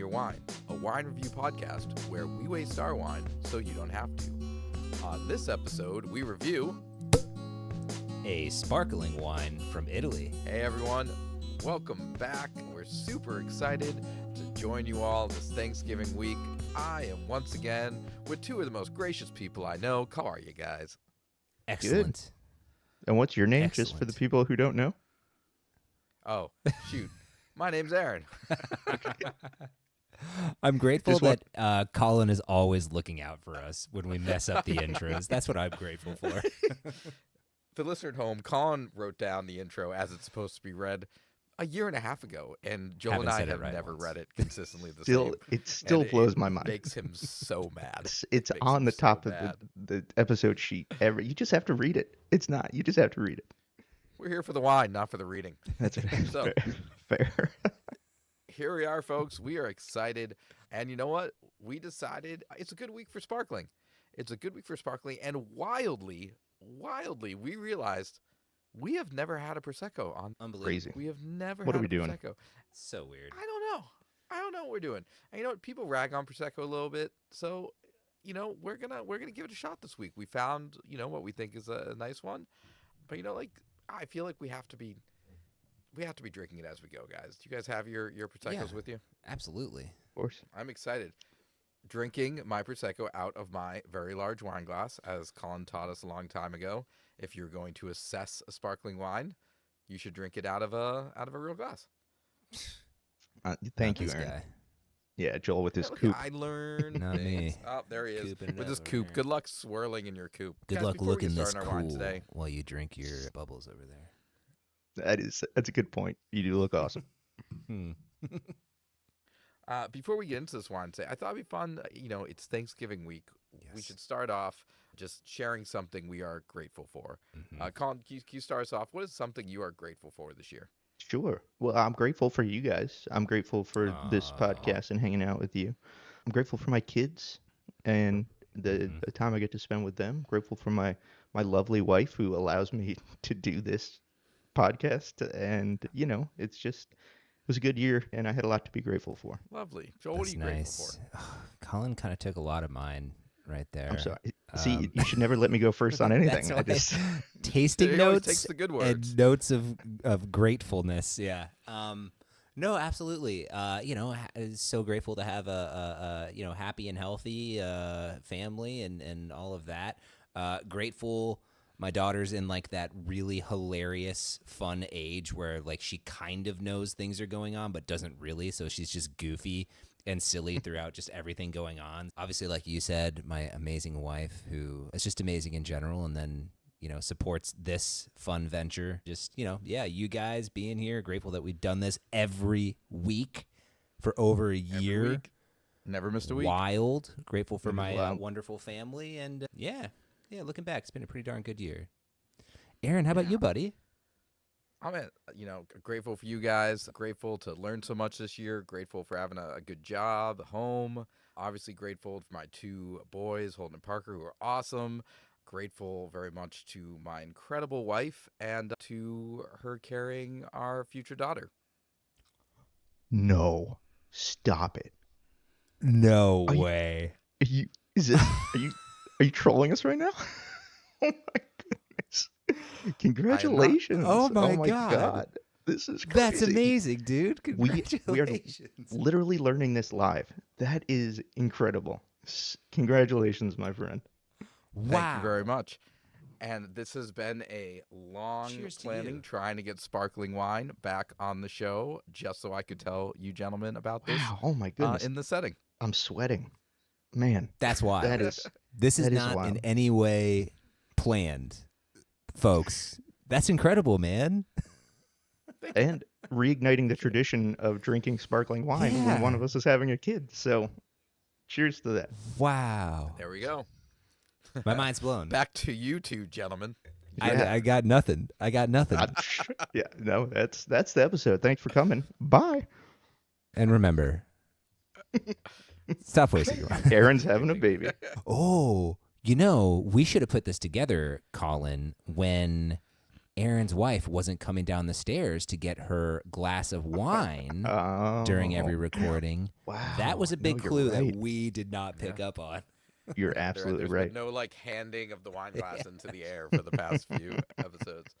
Your Wine, a wine review podcast where we waste our wine so you don't have to. On this episode, we review a sparkling wine from Italy. Hey everyone, welcome back. We're super excited to join you all this Thanksgiving week. I am once again with two of the most gracious people I know. How are you guys? Excellent. Good. And what's your name, Excellent. just for the people who don't know? Oh, shoot. My name's Aaron. I'm grateful Just that Colin is always looking out for us when we mess up the intros. That's what I'm grateful for. The listener at home, Colin wrote down the intro as it's supposed to be read a year and a half ago, and Joel Haven't and I said it have right never once. read it consistently the Still, same. it still And blows it my mind. Makes him so mad. It's Makes on him the so top of mad. the episode sheet. You just have to read it. It's not. You just have to read it. We're here for the wine, not for the reading. That's So- fair. Here we are, folks. We are excited. And you know what? We decided it's a good week for sparkling. It's a good week for sparkling. And wildly, we realized we have never had a Prosecco on. Unbelievable. Crazy. We have never What had are we a doing? Prosecco. So weird. I don't know what we're doing. And you know what? People rag on Prosecco a little bit. So, you know, we're gonna give it a shot this week. We found, you know, what we think is a nice one. But you know, like, I feel like we have to be drinking it as we go, guys. Do you guys have your Proseccos Yeah. with you? Absolutely. Of course. I'm excited. Drinking my Prosecco out of my very large wine glass, as Colin taught us a long time ago. If you're going to assess a sparkling wine, you should drink it out of a real glass. Thank Not you, this Aaron. guy. Yeah, Joel with his Yeah, look, coupe. I learned Not things. me. Oh, there he is Cooping it with his up coupe. over Good luck swirling in your coupe. Good Guys, luck before we get looking this started on our wine cool today, while you drink your bubbles over there. That's a good point. You do look awesome. Hmm. before we get into this wine today, I thought it'd be fun. You know, it's Thanksgiving week. We Yes. should start off just sharing something we are grateful for. Mhm. Colin, can you start us off? What is something you are grateful for this year? Sure. Well, I'm grateful for you guys. I'm grateful for this Aw. podcast and hanging out with you. I'm grateful for my kids and Mhm. the time I get to spend with them. Grateful for my lovely wife who allows me to do this podcast. And, you know, it was a good year and I had a lot to be grateful for. Lovely. Joel, what are That's you grateful nice. Colin kind of took a lot of mine right there. I'm sorry. See, Um, you should never let me go first on anything. That's I why- just tasting He always notes takes the good words. and notes of gratefulness. Yeah. No, absolutely. You know, so grateful to have a you know, happy and healthy family and all of that. Grateful. My daughter's in like that really hilarious, fun age where like she kind of knows things are going on, but doesn't really. So she's just goofy and silly throughout just everything going on. Obviously, like you said, my amazing wife who is just amazing in general. And then, you know, supports this fun venture. Just, you know, yeah, you guys being here. Grateful that we've done this every week for over a Every year. week. Never missed a week. Wild. Grateful for It is my wild. wonderful family. And yeah, looking back, it's been a pretty darn good year. Aaron, how about you, buddy? I'm, you know, grateful for you guys. Grateful to learn so much this year. Grateful for having a good job, home. Obviously grateful for my two boys, Holden and Parker, who are awesome. Grateful very much to my incredible wife and to her carrying our future daughter. no. Stop it. No Are you- way. Are you are you trolling us right now? Oh my goodness. Congratulations. Oh my God. God. This is crazy. That's amazing, dude. We are Congratulations. literally learning this live. That is incredible. Congratulations, my friend. Wow. Thank you very much. And this has been a long Cheers to planning, you. trying to get sparkling wine back on the show just so I could tell you gentlemen about this Wow. Oh my goodness. in the setting. I'm sweating. Man, That's wild. that is This is that is not in wild. any way planned, folks. That's incredible, man. and reigniting the tradition of drinking sparkling wine when one Yeah. of us is having a kid. So, cheers to that. Wow. There we go. My mind's blown. Back to you two gentlemen. Yeah. I got nothing. I got nothing. Yeah, no, that's the episode. Thanks for coming. Bye. And remember, stop wasting your time. Aaron's having a baby. Oh, you know, we should have put this together, Colin, when Aaron's wife wasn't coming down the stairs to get her glass of wine during every Oh, recording. That was wow. a No, big you're clue that right. we did not Yeah. pick up on. You're Yeah, absolutely there's right. been no like handing of the wine glass into the air for the past few episodes.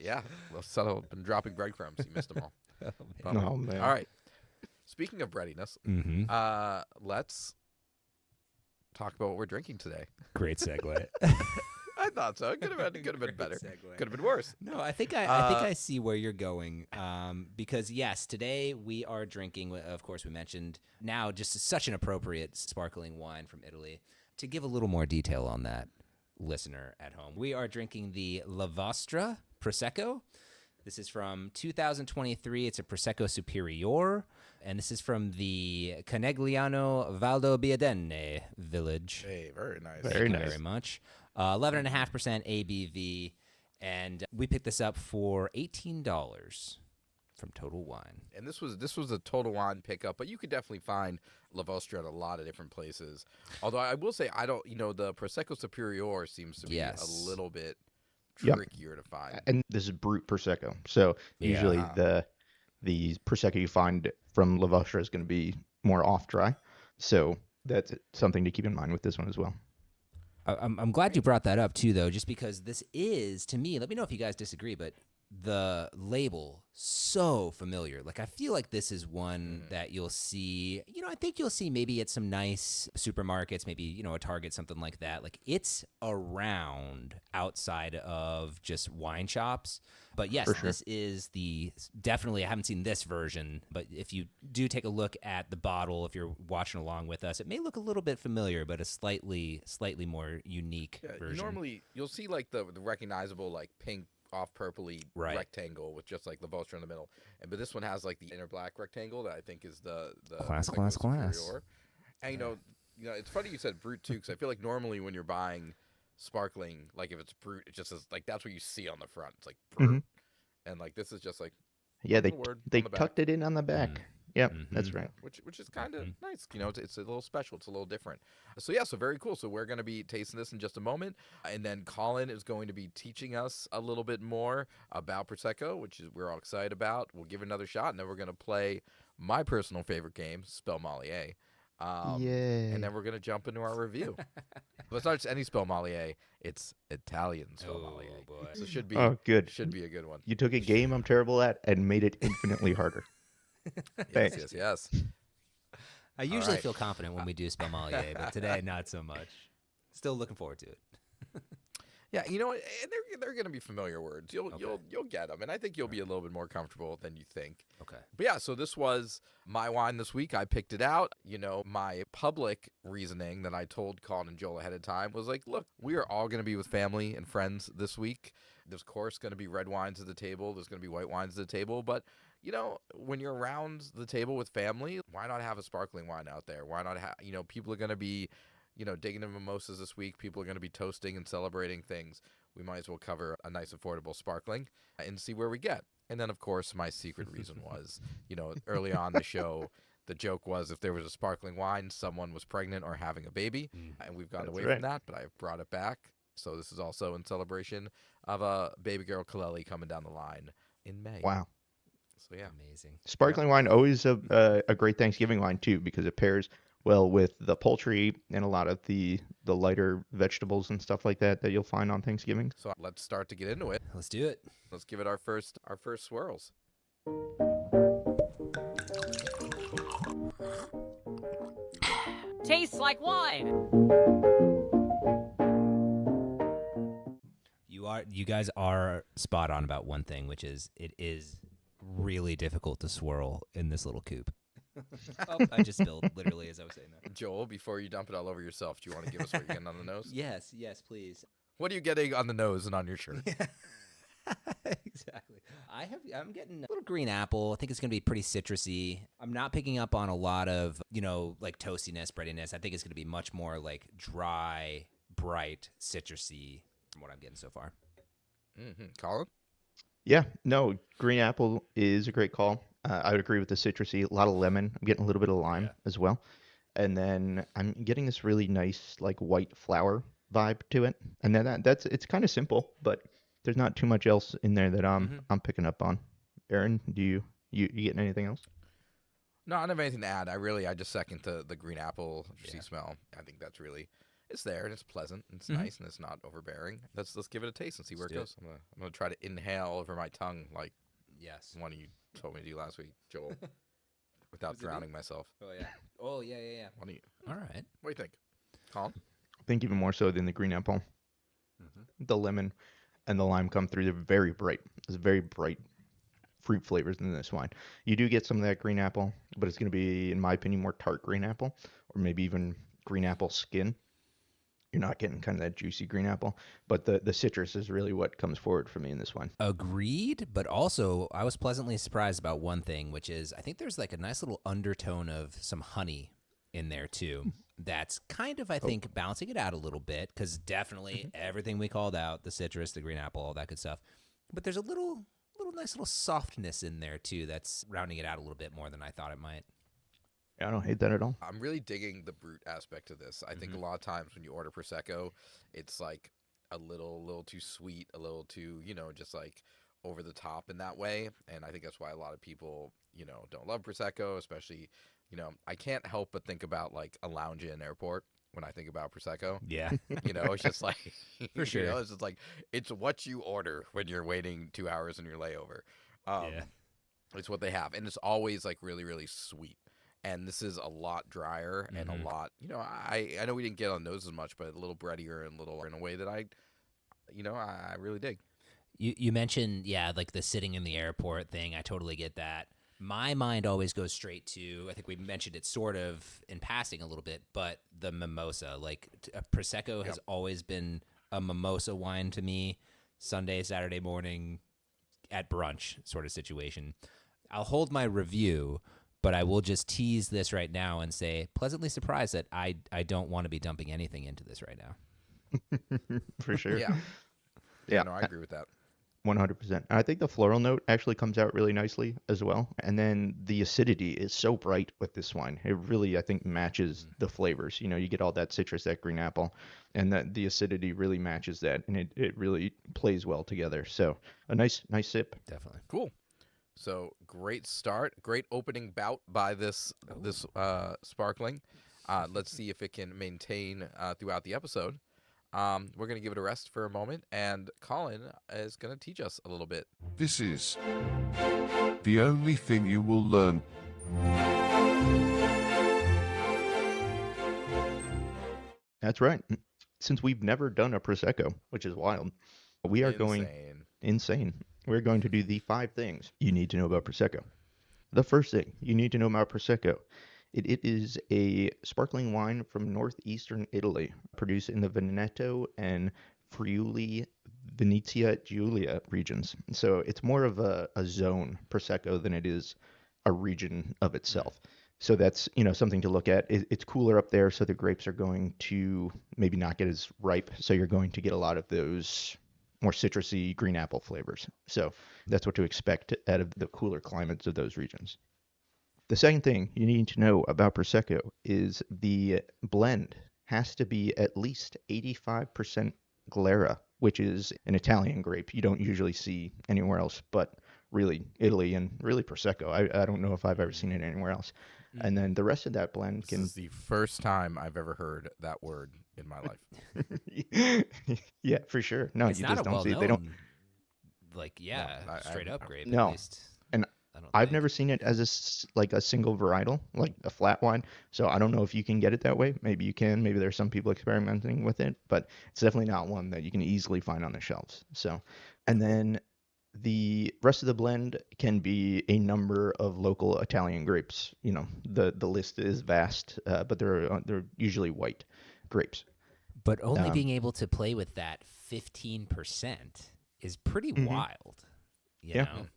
Yeah, well, subtle been dropping breadcrumbs. You missed them all. Bummer. Oh, All man. right. Speaking of breadiness, Mm-hmm. let's talk about what we're drinking today. Great segue. I thought so. It could have been Great better. segue. Could have been worse. No, I think I see where you're going. Because yes, today we are drinking. Of course, we mentioned now just such an appropriate sparkling wine from Italy. To give a little more detail on that, listener at home, we are drinking the Vostra Prosecco. This is from 2023. It's a Prosecco Superiore, and this is from the Conegliano Valdobbiadene village. Hey, very nice. Very Thank you nice. very much. 11.5% ABV, and we picked this up for $18 from Total Wine. And this was a Total Wine pickup, but you could definitely find La Vostra at a lot of different places. Although I will say the Prosecco Superiore seems to be a little bit Yep. trickier to find. And this is Brut Prosecco. So usually Yeah. the Prosecco you find from La Vostra is going to be more off dry. So that's something to keep in mind with this one as well. I'm glad you brought that up too, though, just because this is, to me, let me know if you guys disagree, but the label so familiar. Like, I feel like this is one that you'll see, I think you'll see maybe at some nice supermarkets, maybe, a Target, something like that. Like, it's around outside of just wine shops. But yes, For sure. this is definitely, I haven't seen this version, but if you do take a look at the bottle, if you're watching along with us, it may look a little bit familiar, but a slightly more unique version. Normally, you'll see like the recognizable like pink off purpley rectangle with just like the Vostra in the middle, but this one has like the inner black rectangle that I think is the Class. Superiore. And you know, it's funny you said Brut too, because I feel like normally when you're buying sparkling, like if it's Brut, it just says like that's what you see on the front. It's like Brut, and like this is just like Yeah, they word they on the back. tucked it in on the back. Yep, that's right. Which is kind of nice. It's a little special. It's a little different. So very cool. So we're going to be tasting this in just a moment, and then Colin is going to be teaching us a little bit more about Prosecco, which is we're all excited about. We'll give it another shot, and then we're going to play my personal favorite game, Spellmolier. Yay. And then we're going to jump into our review. But it's not just any Spellmolier, it's Italian Spellmolier. Oh, boy. So it should be good. should be a good one. You took a game I'm terrible at and made it infinitely harder. Thanks. Yes. I usually right. feel confident when we do Spellmolier, but today not so much. Still looking forward to it. Yeah, you know what? And they're going to be familiar words. You'll get them, and I think you'll be a little bit more comfortable than you think. Okay. But yeah, so this was my wine this week. I picked it out. My public reasoning that I told Colin and Joel ahead of time was like, look, we are all going to be with family and friends this week. There's, of course, going to be red wines at the table. There's going to be white wines at the table. But, when you're around the table with family, why not have a sparkling wine out there? Why not have, people are going to be, digging in mimosas this week. People are going to be toasting and celebrating things. We might as well cover a nice, affordable sparkling and see where we get. And then, of course, my secret reason was, early on the show, the joke was if there was a sparkling wine, someone was pregnant or having a baby. And we've gone away from that, but I've brought it back. So this is also in celebration of a baby girl Kaleli coming down the line in May. Wow. So, yeah. Amazing. Sparkling wine always a great Thanksgiving wine too, because it pairs well with the poultry and a lot of the lighter vegetables and stuff like that you'll find on Thanksgiving. So let's start to get into it. Let's do it. Let's give it our first swirls. Tastes like wine. You guys are spot on about one thing, which is it is really difficult to swirl in this little coupe. Oh, I just spilled literally as I was saying that. Joel, before you dump it all over yourself, do you want to give us what you're getting on the nose? Yes, please. What are you getting on the nose and on your shirt? Exactly. I'm getting a little green apple. I think it's going to be pretty citrusy. I'm not picking up on a lot of, like toastiness, breadiness. I think it's going to be much more like dry, bright, citrusy from what I'm getting so far. Colin? Yeah, no, green apple is a great call. I would agree with the citrusy, a lot of lemon. I'm getting a little bit of lime as well. And then I'm getting this really nice like white flower vibe to it. And then it's kind of simple, but There's not too much else in there that Mm-hmm. I'm picking up on. Aaron, do you getting anything else? No, I don't have anything to add. I just second the green apple juicy Yeah. smell. I think that's really, it's there and it's pleasant. And it's Mhm. nice and it's not overbearing. Let's give it a taste and see where Let's it do it. goes. I'm gonna try to inhale over my tongue like Yes. one of you told me to do last week, Joel, without Was it me? drowning myself. Oh yeah. Oh yeah, yeah, yeah. One of you. All right. What do you think, Colin? I think even more so than the green apple, the lemon and the lime come through. They're very bright. There's very bright fruit flavors in this wine. You do get some of that green apple, but it's going to be, in my opinion, more tart green apple, or maybe even green apple skin. You're not getting kind of that juicy green apple, but the citrus is really what comes forward for me in this wine. Agreed, but also I was pleasantly surprised about one thing, which is I think there's like a nice little undertone of some honey in there too. That's kind of, I think, balancing it out a little bit, because definitely everything we called out, the citrus, the green apple, all that good stuff. But there's a little nice little softness in there too that's rounding it out a little bit more than I thought it might. I don't hate that at all. I'm really digging the brute aspect of this. I think a lot of times when you order prosecco, it's like a little too sweet, a little too, just like over the top in that way. And I think that's why a lot of people, don't love prosecco, especially, I can't help but think about like a lounge in airport when I think about prosecco. Yeah. It's just like For sure. it's just like it's what you order when you're waiting 2 hours in your layover. Yeah. It's what they have, and it's always like really, really sweet. And this is a lot drier and a lot. I know we didn't get on those as much, but a little breadier and a little in a way that I really dig. You mentioned, yeah, like the sitting in the airport thing. I totally get that. My mind always goes straight to, I think we mentioned it sort of in passing a little bit, but the mimosa. Like a Prosecco has always been a mimosa wine to me. Sunday, Saturday morning at brunch sort of situation. I'll hold my review, but I will just tease this right now and say, pleasantly surprised that I don't want to be dumping anything into this right now. For sure. Yeah, Yeah, no, I agree with that. 100%. I think the floral note actually comes out really nicely as well. And then the acidity is so bright with this wine. It really, I think, matches the flavors. You get all that citrus, that green apple, and that the acidity really matches that, and it really plays well together. So a nice sip. Definitely. Cool. So great start, great opening bout by this sparkling. Let's see if it can maintain throughout the episode. We're going to give it a rest for a moment, and Colin is going to teach us a little bit. This is the only thing you will learn. That's right. Since we've never done a Prosecco, which is wild, we are going insane. We're going to do the 5 things you need to know about Prosecco. The first thing you need to know about Prosecco, it is a sparkling wine from northeastern Italy, produced in the Veneto and Friuli Venezia Giulia regions. So it's more of a zone Prosecco than it is a region of itself. So that's, something to look at. It's cooler up there, so the grapes are going to maybe not get as ripe. So you're going to get a lot of those more citrusy green apple flavors. So that's what to expect out of the cooler climates of those regions. The second thing you need to know about Prosecco is the blend has to be at least 85% Glera, which is an Italian grape you don't usually see anywhere else, but really Italy and really Prosecco. I don't know if I've ever seen it anywhere else. And then the rest of that blend This can... is the first time I've ever heard that word in my life. Yeah, for sure. No, It's you not just a don't see it. They don't... like, straight up grape, No. at least. And I don't I've think. never seen it as a single varietal, like a flat wine. So I don't know if you can get it that way. Maybe you can. Maybe there's some people experimenting with it, but it's definitely not one that you can easily find on the shelves. So, and then the rest of the blend can be a number of local Italian grapes. The list is vast, but they're usually white grapes. But only being able to play with that 15% is pretty wild. You Yeah. know?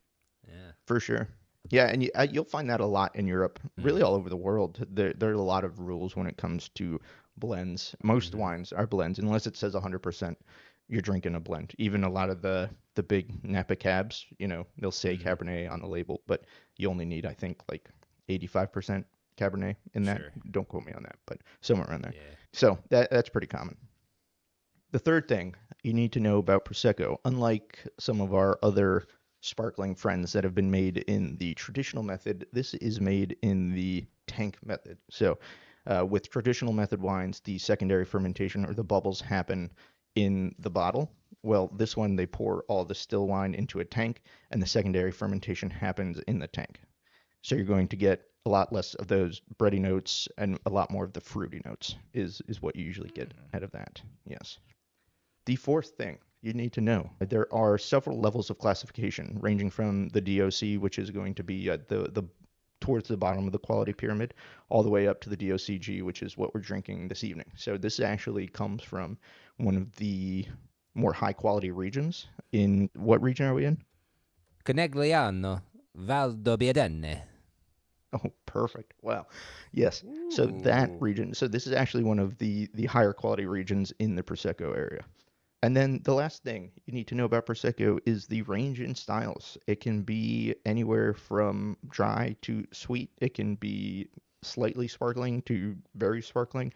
Yeah. For sure. Yeah, and you'll find that a lot in Europe, really all over the world. There are a lot of rules when it comes to blends. Most wines are blends, unless it says 100%. You're drinking a blend. Even a lot of the big Napa cabs, they'll say Cabernet on the label, but you only need, I think, like 85% Cabernet in that. Sure. Don't quote me on that, but somewhere around there. Yeah. So that's pretty common. The third thing you need to know about Prosecco. Unlike some of our other sparkling friends that have been made in the traditional method, this is made in the tank method. So, with traditional method wines, the secondary fermentation or the bubbles happen in the bottle. Well, this one, they pour all the still wine into a tank, and the secondary fermentation happens in the tank. So you're going to get a lot less of those bready notes and a lot more of the fruity notes is what you usually get out of that. Yes. The fourth thing you need to know, there are several levels of classification ranging from the DOC, which is going to be the towards the bottom of the quality pyramid, all the way up to the DOCG, which is what we're drinking this evening. So this actually comes from one of the more high quality regions. In what region are we in? Conegliano, Val d'Obiedene. Oh, perfect. Wow. Yes. So that region, so this is actually one of the higher quality regions in the Prosecco area. And then the last thing you need to know about Prosecco is the range in styles. It can be anywhere from dry to sweet. It can be slightly sparkling to very sparkling.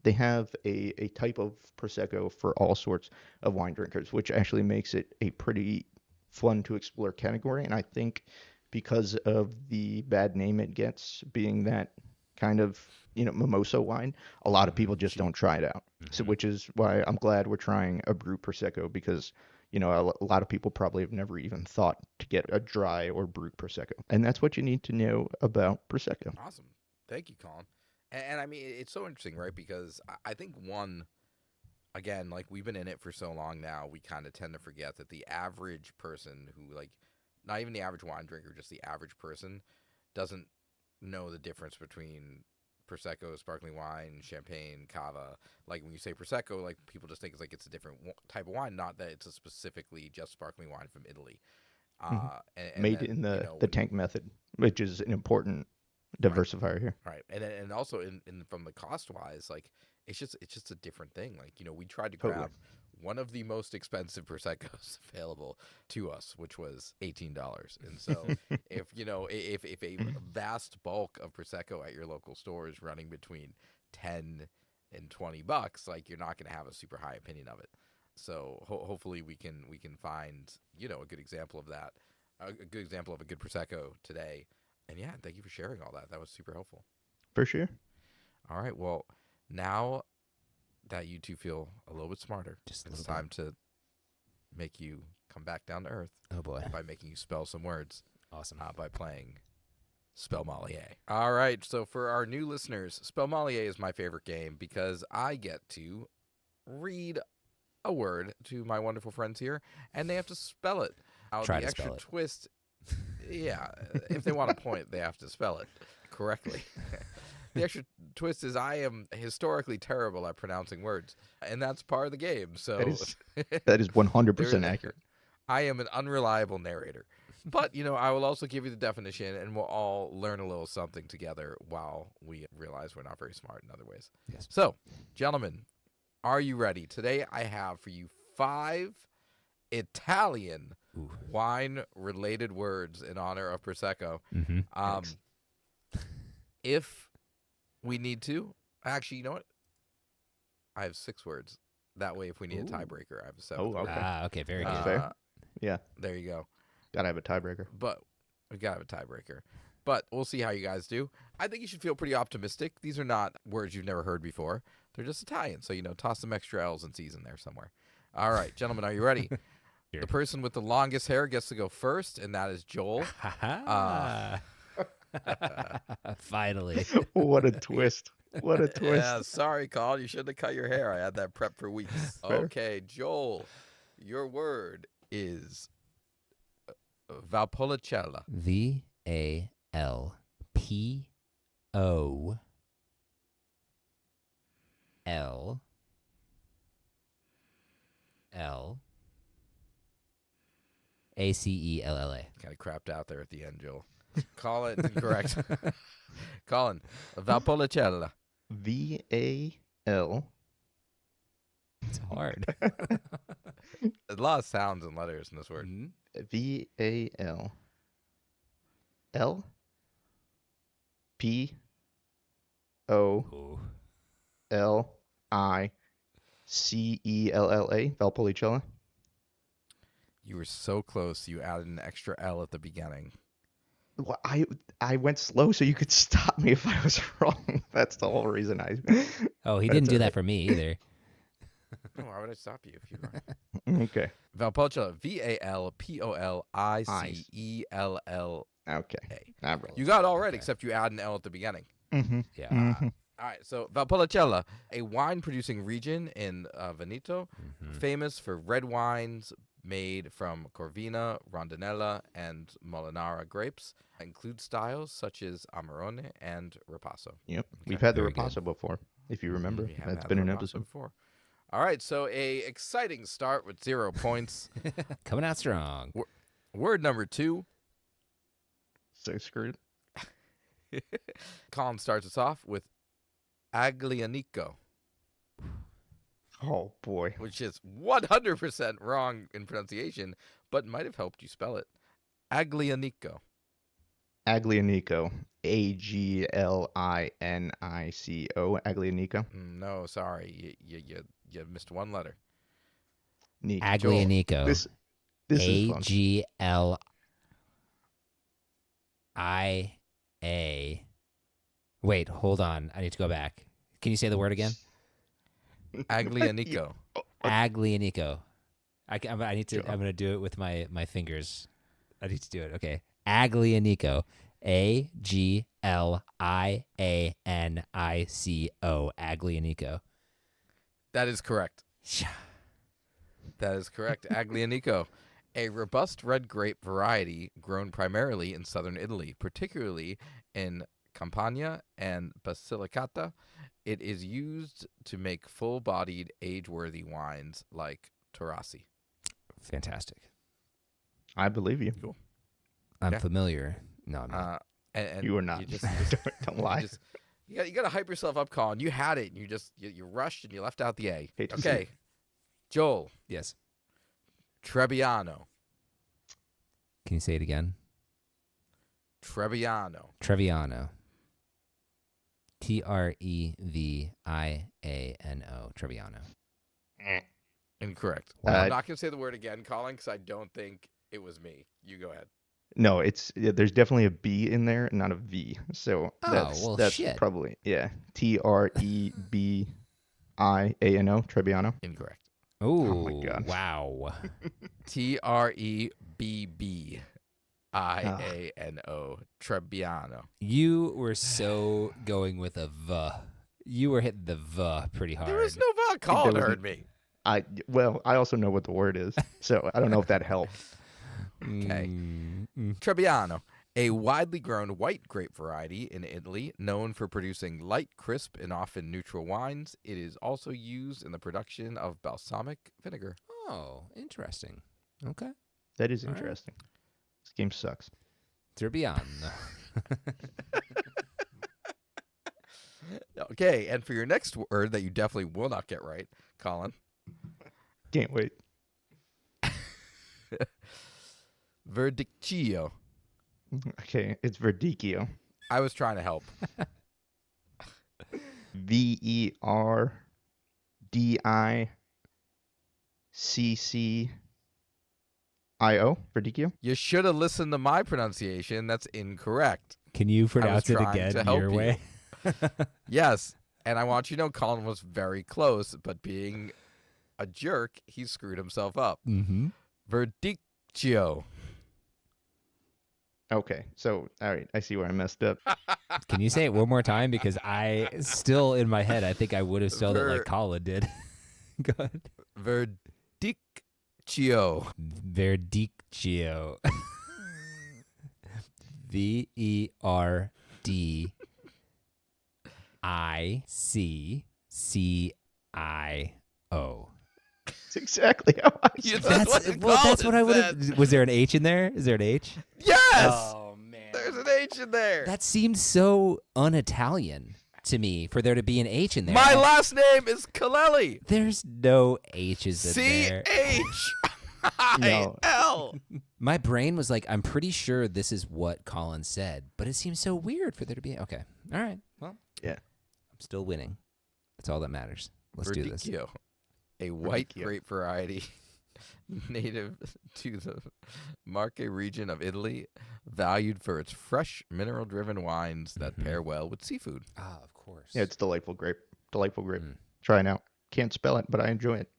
They have a type of Prosecco for all sorts of wine drinkers, which actually makes it a pretty fun to explore category. And I think because of the bad name it gets, being that kind of mimosa wine, a lot of people just don't try it out. So, which is why I'm glad we're trying a Brut Prosecco, because a lot of people probably have never even thought to get a dry or Brut Prosecco, and that's what you need to know about Prosecco. Awesome, thank you, Colin. And I mean, it's so interesting, right? Because I think again, like, we've been in it for so long now, we kind of tend to forget that the average person who, like, not even the average wine drinker, just the average person, doesn't know the difference between Prosecco, sparkling wine, champagne, cava. Like, when you say Prosecco, like, people just think it's a different type of wine, not that it's a specifically just sparkling wine from Italy. Made then, in the tank method, which is an important diversifier here. Right. And also in from the cost wise, like, it's just a different thing. Like, we tried to grab one of the most expensive Proseccos available to us, which was $18. And so if a vast bulk of Prosecco at your local store is running between 10 and $20, like, you're not going to have a super high opinion of it. So hopefully we can find, a good example of that, a good example of a good Prosecco today. And yeah, thank you for sharing all that. That was super helpful. For sure. All right. Well, now that you two feel a little bit smarter, it's time to make you come back down to earth. Oh, boy. By making you spell some words. Awesome. By playing Spellmolier. All right. So for our new listeners, Spellmolier is my favorite game because I get to read a word to my wonderful friends here, and they have to spell it. Try the to extra spell it. twist. Yeah, if they want a point, they have to spell it correctly. The extra twist is I am historically terrible at pronouncing words, and that's part of the game. So that is 100% accurate. I am an unreliable narrator. But, I will also give you the definition, and we'll all learn a little something together while we realize we're not very smart in other ways. Yes. So, gentlemen, are you ready? Today I have for you 5 Italian wine-related words in honor of Prosecco. If we need to, actually, you know what? I have 6 words. That way, if we need a tiebreaker, I have a 7th word. Okay, very good. Fair. Yeah. There you go. Gotta have a tiebreaker. But we gotta have a tiebreaker. But we'll see how you guys do. I think you should feel pretty optimistic. These are not words you've never heard before. They're just Italian. So, toss some extra L's and C's in there somewhere. All right, gentlemen, are you ready? Sure. The person with the longest hair gets to go first, and that is Joel. Finally. What a twist. What a twist. Yeah, sorry, Colin. You shouldn't have cut your hair. I had that prep for weeks. Okay, Joel, your word is Valpolicella. VALPOLLACELLA. Kind of crapped out there at the end, Joel. Colin, correct. Colin, Valpolicella. VAL. It's hard. A lot of sounds and letters in this word. VAL. L. P. O. L. I. Cella, Valpolicella. You were so close. You added an extra L at the beginning. Well, I went slow so you could stop me if I was wrong. That's the whole reason I. Oh, he That's didn't do all that for me either. No, why would I stop you if you were? Okay. Valpolicella, Valpolicella. Okay. All right. You got it all right, except you add an L at the beginning. Mm-hmm. Yeah. Mm-hmm. All right, so Valpolicella, a wine-producing region in Veneto, famous for red wines made from Corvina, Rondinella, and Molinara grapes, include styles such as Amarone and Ripasso. Yep. We've had the very good. Ripasso before, if you remember. We have That's had been an Ripasso episode. before. All right, so a exciting start with 0 points. Coming out strong. Word number 2. So screwed. Colin starts us off with Aglianico, Oh, boy. which is 100% wrong in pronunciation, but might have helped you spell it. Aglianico. Aglianico. Aglinico. Aglianico. No, sorry. You missed one letter. Nico. Aglianico. This is fun. Aglia. Wait, hold on. I need to go back. Can you say the word again? Aglianico. Aglianico. I need to. Sure. I'm gonna do it with my fingers. I need to do it. Okay. Aglianico. Aglianico. Aglianico. That is correct. That is correct. Aglianico, a robust red grape variety grown primarily in southern Italy, particularly in Campania and Basilicata. It is used to make full-bodied, age-worthy wines like Taurasi. Fantastic. I believe you. Cool. I'm Yeah. familiar. No, I'm not. And You are not. You just, Don't lie. you got to hype yourself up, Colin. You had it, and you rushed, and you left out the A. Hate to see Okay, it. Joel, Yes. Trebbiano. Can you say it again? Trebbiano. Treviano. Treviano. Treviano. Incorrect. Uh, I'm not going to say the word again, Colin, because I don't think it was me. You go ahead. No, there's definitely a B in there, not a V. So Oh, that's shit. probably Trebiano, Trebbiano. Incorrect. Oh, my God. wow. Trebbiano. Trebbiano. You were so going with a V. You were hitting the V pretty hard. There was no vowel. Colin There was- heard me. I also know what the word is, so I don't know if that helps. Okay. Mm. Trebbiano, a widely grown white grape variety in Italy, known for producing light, crisp, and often neutral wines. It is also used in the production of balsamic vinegar. Oh, interesting. Okay. That is All right. interesting. This game sucks. Turbiano. Okay, and for your next word that you definitely will not get right, Colin, Can't wait. Verdicchio. Okay, it's Verdicchio. I was trying to help. Verdiccio. Verdicchio. You should have listened to my pronunciation. That's incorrect. Can you pronounce it trying again to help your you. way? Yes, and I want you to know Colin was very close, but being a jerk, he screwed himself up. Mm-hmm. Verdicchio. Okay, so all right, I see where I messed up. Can you say it one more time? Because I still in my head, I think I would have spelled it like Colin did. Go ahead. Verdicchio. Verdicchio. Verdiccio. It's exactly how I You said That's it. what That's what I would Colin have. Was there an H in there? Is there an H? Yes! Oh man, There's an H in there. that seems so un-Italian to me for there to be an H in there. My last name is Kaleli. There's no H's in there. C-H-I-L. My brain was like, I'm pretty sure this is what Colin said, but it seems so weird for there to be. Okay, all right. Well, Yeah. I'm still winning. That's all that matters. Let's do this. Verdicchio. a white grape variety native to the Marche region of Italy, valued for its fresh, mineral-driven wines that pair well with seafood. Ah, of course. Yeah, it's delightful grape. Delightful grape. Mm. Try it out. Can't spell it, but I enjoy it.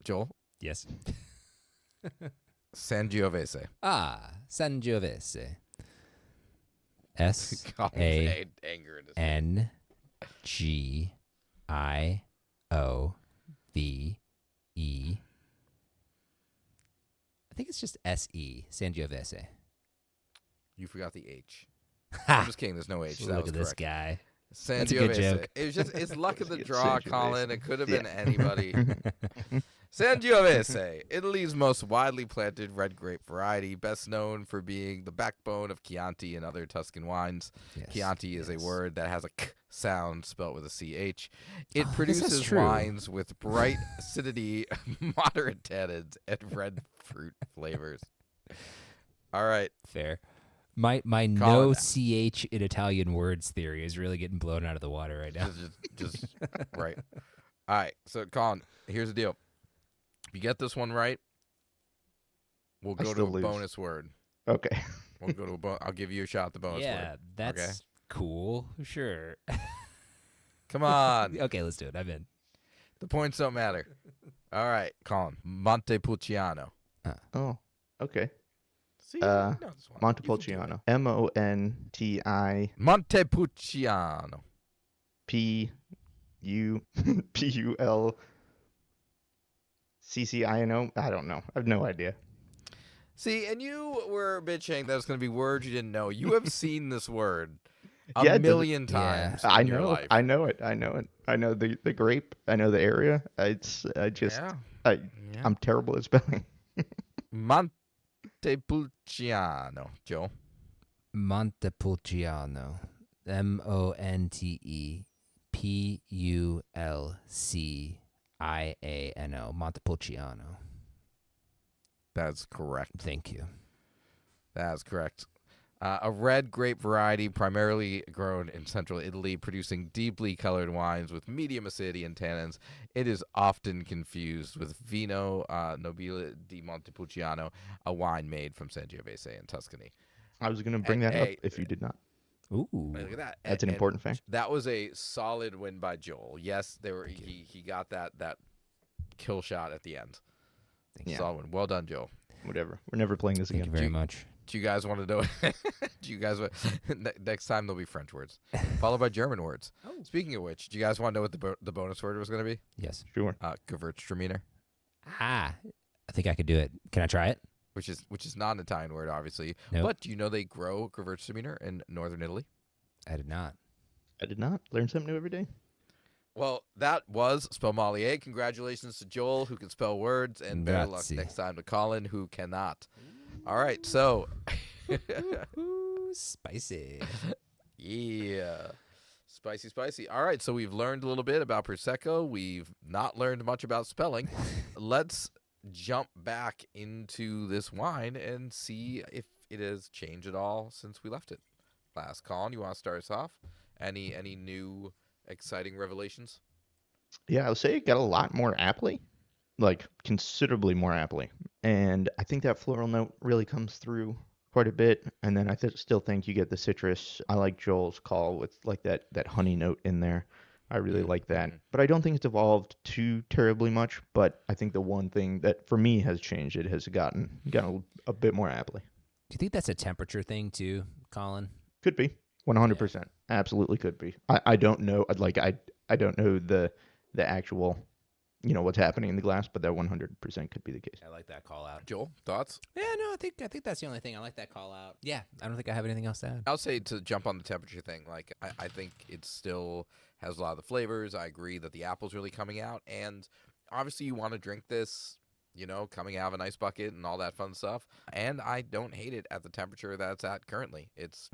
Joel? Yes. Sangiovese. Sangiovese. Colin's anger in his SANGIOVE. I think it's just SE, Sangiovese. You forgot the H. I'm just kidding. There's no H. That Look was at this correct. guy. Sangiovese. That's a good joke. It was just it's luck of the It's draw, Sangiovese. Colin. It could have been anybody. Sangiovese, Italy's most widely planted red grape variety, best known for being the backbone of Chianti and other Tuscan wines. Yes, Chianti is a yes. word that has a k sound spelt with a ch. It I guess that's produces true. wines with bright acidity, moderate tannins, and red fruit flavors. All right. Fair. My no CH in Italian words theory is really getting blown out of the water right now. Just right. All right. So, Colin, here's the deal. If you get this one right, we'll I go to still a lose. bonus word. Okay. We'll go to I'll give you a shot at the bonus Yeah, word. that's Okay? cool. Sure. Come on. Okay, let's do it. I'm in. The points don't matter. All right, Colin. Montepulciano. Oh, okay. See, you know this one. Montepulciano. Montipulciano. PULCCINO. I don't know. I have no idea. See, and you were bitching that was going to be words you didn't know. You have seen this word a Yeah, million times I in your know. life. I know it. I know it. I know the grape. I know the area. I'm terrible at spelling. Montepulciano, Joe. Montepulciano. MONTEPULCIANO. Montepulciano. That's correct. Thank you. That's correct. A red grape variety primarily grown in central Italy, producing deeply colored wines with medium acidity and tannins. It is often confused with Vino Nobile di Montepulciano, a wine made from Sangiovese in Tuscany. I was going to bring that up if you did not. Ooh. Look at that. That's an important fact. That was a solid win by Joel. Yes, he got that kill shot at the end. Thank you. Solid win. Well done, Joel. Whatever. We're never playing this Thank you again. very much. Do you guys want to know? Do you guys next time there'll be French words followed by German words? Oh. Speaking of which, do you guys want to know what the bonus word was going to be? Yes. Sure. Gewürztraminer, I think I could do it. Can I try it? which is not an Italian word, obviously. Nope. But do you know they grow Gewürztraminer in northern Italy? I did not. I did not. Learn something new every day. Well, that was Spellmolier. Congratulations to Joel, who can spell words, and better luck Grazie. next time to Colin, who cannot. All right, so Ooh, spicy. yeah, spicy. All right, so we've learned a little bit about Prosecco. We've not learned much about spelling. Let's jump back into this wine and see if it has changed at all since we left it last. Colin, you want to start us off? Any new exciting revelations? Yeah, I would say it got a lot more aptly, like considerably more aptly. And I think that floral note really comes through quite a bit. And then I still think you get the citrus. I like Joel's call with like that honey note in there. I really like that. But I don't think it's evolved too terribly much. But I think the one thing that for me has changed, it has gotten a bit more aptly. Do you think that's a temperature thing too, Colin? Could be. 100%. Absolutely could be. I don't know. I don't know the actual, what's happening in the glass, but that 100% could be the case. I like that call out. Joel, thoughts? Yeah, no, I think that's the only thing. I like that call out. Yeah, I don't think I have anything else to add. I'll say to jump on the temperature thing, like I think it still has a lot of the flavors. I agree that the apple's really coming out, and obviously you want to drink this, coming out of an ice bucket and all that fun stuff. And I don't hate it at the temperature that it's at currently. It's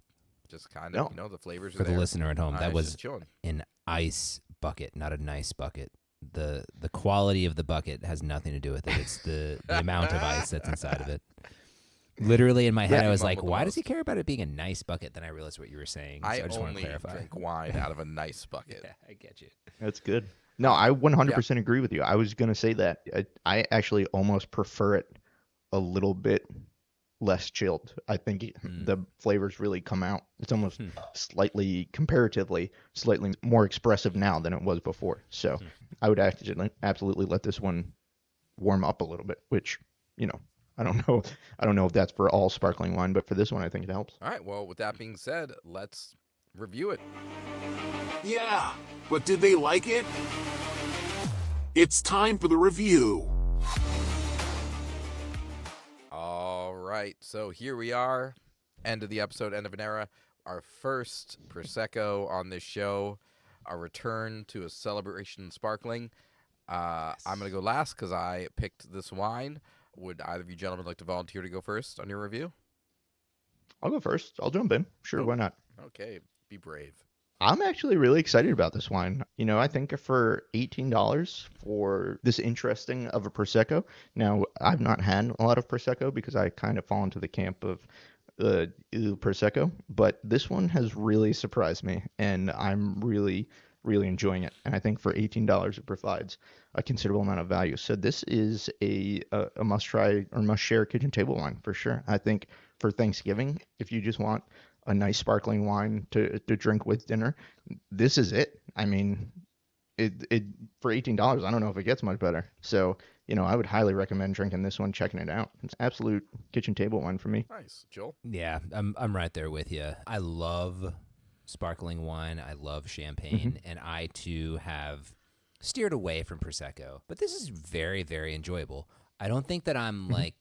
just kind of, the flavors For are the there. listener at home, that It's was just chilling. an ice bucket, not a nice bucket. The quality of the bucket has nothing to do with it. It's the amount of ice that's inside of it. Literally in my head, I was like, mumbled the why does he most. care about it being a nice bucket? Then I realized what you were saying. So I just want to only clarify. drink wine out of a nice bucket. Yeah, I get you. That's good. No, I Yeah. 100% agree with you. I was going to say that. I actually almost prefer it a little bit less chilled. I think the flavors really come out. It's almost slightly, comparatively, slightly more expressive now than it was before. So I would actually absolutely let this one warm up a little bit, which, you know, I don't know. I don't know if that's for all sparkling wine, but for this one, I think it helps. All right. Well, with that being said, let's review it. Yeah, but did they like it? It's time for the review. All right. So here we are. End of the episode, end of an era. Our first Prosecco on this show. A return to a celebration sparkling. I'm going to go last because I picked this wine. Would either of you gentlemen like to volunteer to go first on your review? I'll go first. I'll jump in. Sure, why not? Okay. Be brave. I'm actually really excited about this wine. You know, I think for $18 for this interesting of a Prosecco. Now, I've not had a lot of Prosecco because I kind of fall into the camp of Prosecco, but this one has really surprised me, and I'm really, really enjoying it. And I think for $18, it provides a considerable amount of value. So this is a must try or must share kitchen table wine for sure. I think for Thanksgiving, if you just want a nice sparkling wine to drink with dinner, this is it. I mean, it for $18, I don't know if it gets much better. So, you know, I would highly recommend drinking this one, checking it out. It's absolute kitchen table wine for me. Nice. Joel? Yeah, I'm right there with you. I love sparkling wine. I love champagne, and I too have steered away from Prosecco. But this is very, very enjoyable. I don't think that I'm like,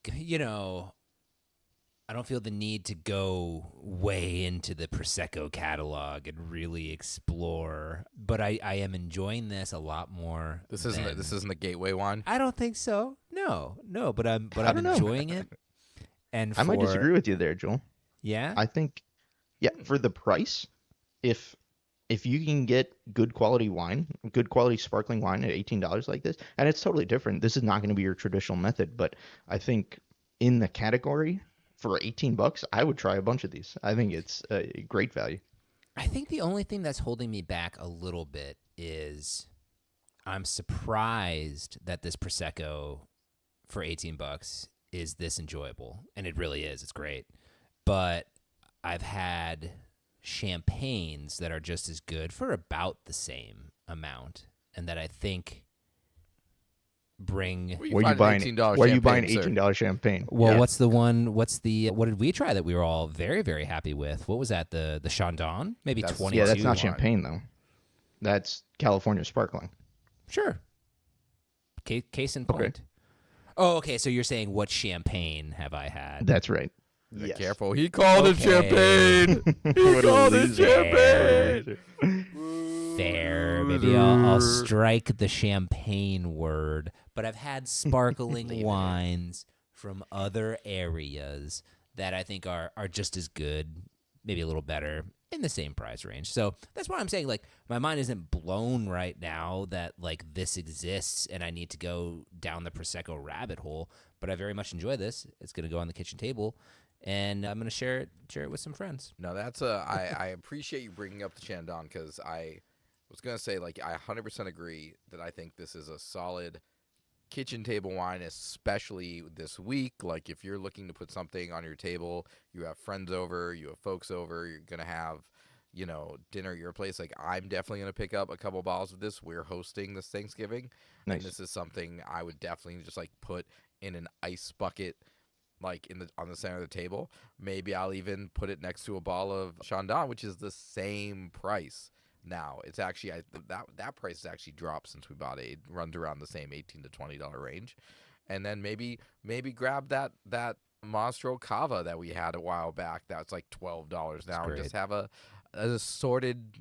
I don't feel the need to go way into the Prosecco catalog and really explore, but I am enjoying this a lot more. This isn't a gateway wine. I don't think so. No, but I'm don't know. enjoying it. And I might disagree with you there, Joel. Yeah, I think, yeah, for the price, if you can get good quality wine, good quality sparkling wine at $18 like this, and it's totally different. This is not going to be your traditional method, but I think in the category for $18, I would try a bunch of these. I think it's a great value. I think the only thing that's holding me back a little bit is I'm surprised that this Prosecco for $18 is this enjoyable, and it really is. It's great. But I've had champagnes that are just as good for about the same amount, and that I think bring. Where you buying $18 champagne? Well, Yeah. what's the one? What did we try that we were all very, very happy with? What was that? The Chandon? Maybe That's- 22. Yeah, that's not wine. champagne though. That's California sparkling. Sure. Case in point. Oh, okay. So you're saying what champagne have I had? That's right. Yeah, Yes. careful. He called it Okay. champagne. He What a called it loser. champagne. Fair. Maybe I'll strike the champagne word. But I've had sparkling wines from other areas that I think are just as good, maybe a little better, in the same price range. So that's why I'm saying, like, my mind isn't blown right now that, like, this exists and I need to go down the Prosecco rabbit hole. But I very much enjoy this. It's going to go on the kitchen table, and I'm going to share it with some friends. No, that's I appreciate you bringing up the Chandon because I was gonna say, like, I 100% agree that I think this is a solid kitchen table wine, especially this week. Like, if you're looking to put something on your table, you have friends over, you have folks over, you're gonna have, dinner at your place. Like, I'm definitely gonna pick up a couple bottles of this. We're hosting this Thanksgiving, Nice. and this is something I would definitely just like put in an ice bucket, like on the center of the table. Maybe I'll even put it next to a bottle of Chandon, which is the same price now. It's actually that price has actually dropped since we bought it. It runs around the same $18 to $20 range. And then maybe grab that Monstro Cava that we had a while back. That's like $12 now, and great. just have a assorted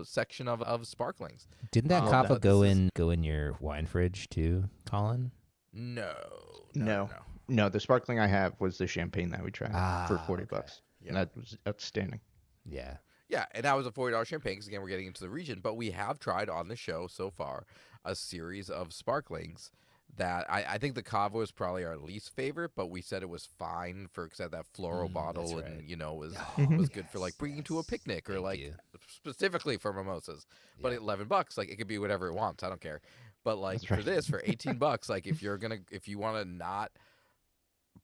section of sparklings. Didn't that Oh, Cava no, go this is- in your wine fridge too, Colin? No. No, the sparkling I have was the champagne that we tried for $40. Okay. Yeah. And that was outstanding. Yeah. Yeah, and that was a $40 champagne because, again, we're getting into the region. But we have tried on the show so far a series of sparklings that. I think the Cava was probably our least favorite, but we said it was fine for because that floral bottle that's right. and was Mhm. was good for like bringing to a picnic or Thank like you. specifically for mimosas. But Yeah. at $11, like it could be whatever it wants. I don't care. But like That's for right. this, for $18, like if you want to not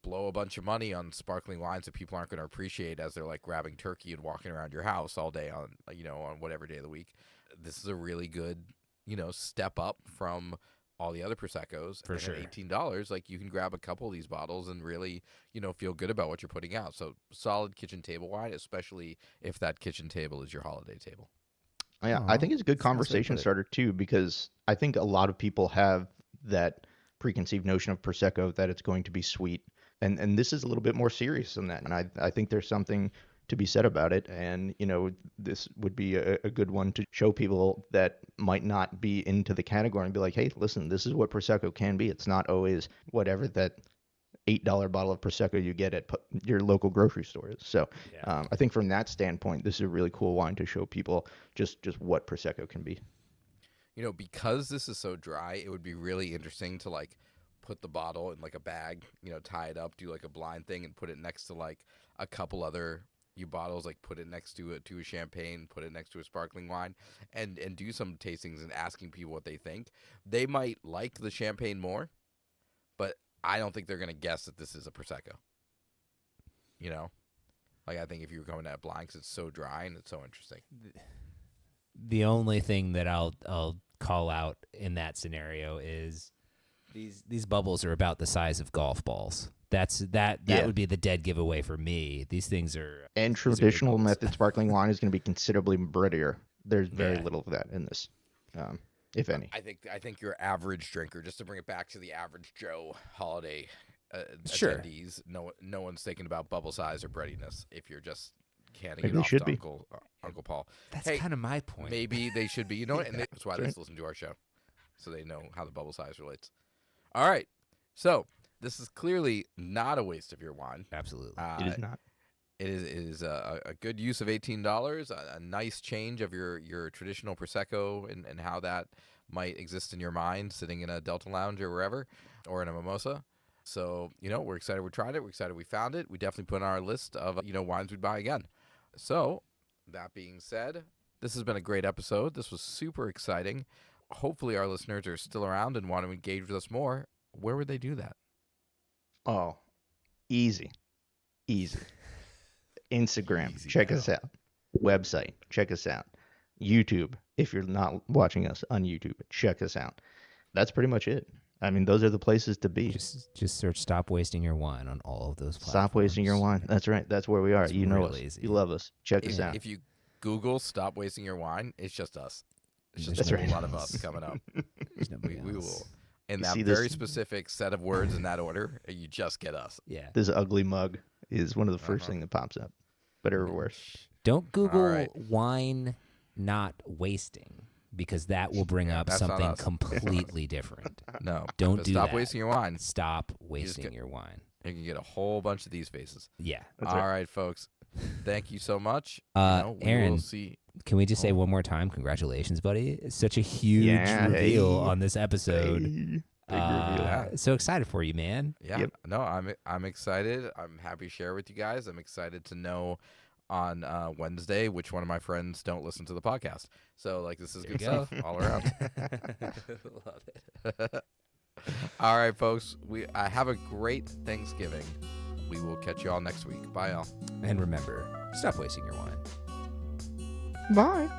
blow a bunch of money on sparkling wines that people aren't going to appreciate as they're like grabbing turkey and walking around your house all day on on whatever day of the week, this is a really good step up from all the other Prosecco's. For and sure. at $18, like you can grab a couple of these bottles and really feel good about what you're putting out. So solid kitchen table wine, especially if that kitchen table is your holiday table. Yeah, I Aw, think it's a good that's a nice way to conversation put it. starter too, because I think a lot of people have that preconceived notion of Prosecco that it's going to be sweet, and this is a little bit more serious than that. And I think there's something to be said about it. And this would be a good one to show people that might not be into the category and be like, hey, listen, this is what Prosecco can be. It's not always whatever that $8 bottle of Prosecco you get at your local grocery store is. So Yeah. I think from that standpoint, this is a really cool wine to show people just what Prosecco can be. Because this is so dry, it would be really interesting to like put the bottle in like a bag, tie it up, do like a blind thing, and put it next to like a couple other bottles, like put it next to a champagne, put it next to a sparkling wine, and do some tastings and asking people what they think. They might like the champagne more, but I don't think they're gonna guess that this is a Prosecco. Like I think if you were coming at it blind, 'cause it's so dry and it's so interesting. The only thing that I'll call out in that scenario is these bubbles are about the size of golf balls. That Yeah. would be the dead giveaway for me. These things are And these are big traditional bubbles. method sparkling wine is going to be considerably breadier. There's very Yeah. little of that in this, if any. I think your average drinker, just to bring it back to the average Joe holiday Sure. attendees, no one's thinking about bubble size or breadiness. If you're just canning Maybe it they off should to be. Uncle Paul. That's Hey, kind of my point. maybe they should be. You know what? And that's why they right. listen to our show, so they know how the bubble size relates. All right, so this is clearly not a waste of your wine. Absolutely. It is not. It is a good use of $18, a nice change of your traditional Prosecco and how that might exist in your mind sitting in a Delta Lounge or wherever, or in a mimosa. So, we're excited we tried it. We're excited we found it. We definitely put it on our list of, wines we'd buy again. So, that being said, this has been a great episode. This was super exciting. Hopefully our listeners are still around and want to engage with us more. Where would they do that? Oh, easy. Instagram, Easy check now. us out. Website, check us out. YouTube, if you're not watching us on YouTube, check us out. That's pretty much it. I mean, those are the places to be. Just search "Stop Wasting Your Wine" on all of those platforms. Stop wasting your wine. That's right. That's where we are. It's You know real us. easy. You love us. Check us out. If you Google "Stop Wasting Your Wine," it's just us. It's just That's a right. whole lot of us coming up. There's nobody We else. will, in You that see this- very specific set of words in that order, you just get us. Yeah. This ugly mug is one of the 1st Uh-huh. thing that pops up. But everywhere. Don't Google right. wine not wasting, because that will bring up that's not something us. completely different. No, Don't but do stop that. wasting your wine. Stop wasting get- your wine. You can get a whole bunch of these faces. Yeah. That's All right. right, folks. Thank you so much. We Aaron, will see. Can we just say Oh. one more time, congratulations, buddy? It's such a huge Yeah, reveal hey. on this episode. Hey, big reveal. Yeah. So excited for you, man. Yeah. Yep. No, I'm excited. I'm happy to share with you guys. I'm excited to know on Wednesday which one of my friends don't listen to the podcast. So like this is There you good go. stuff all around. Love it. All right, folks. We have a great Thanksgiving. We will catch you all next week. Bye, y'all. And remember, stop wasting your wine. Bye.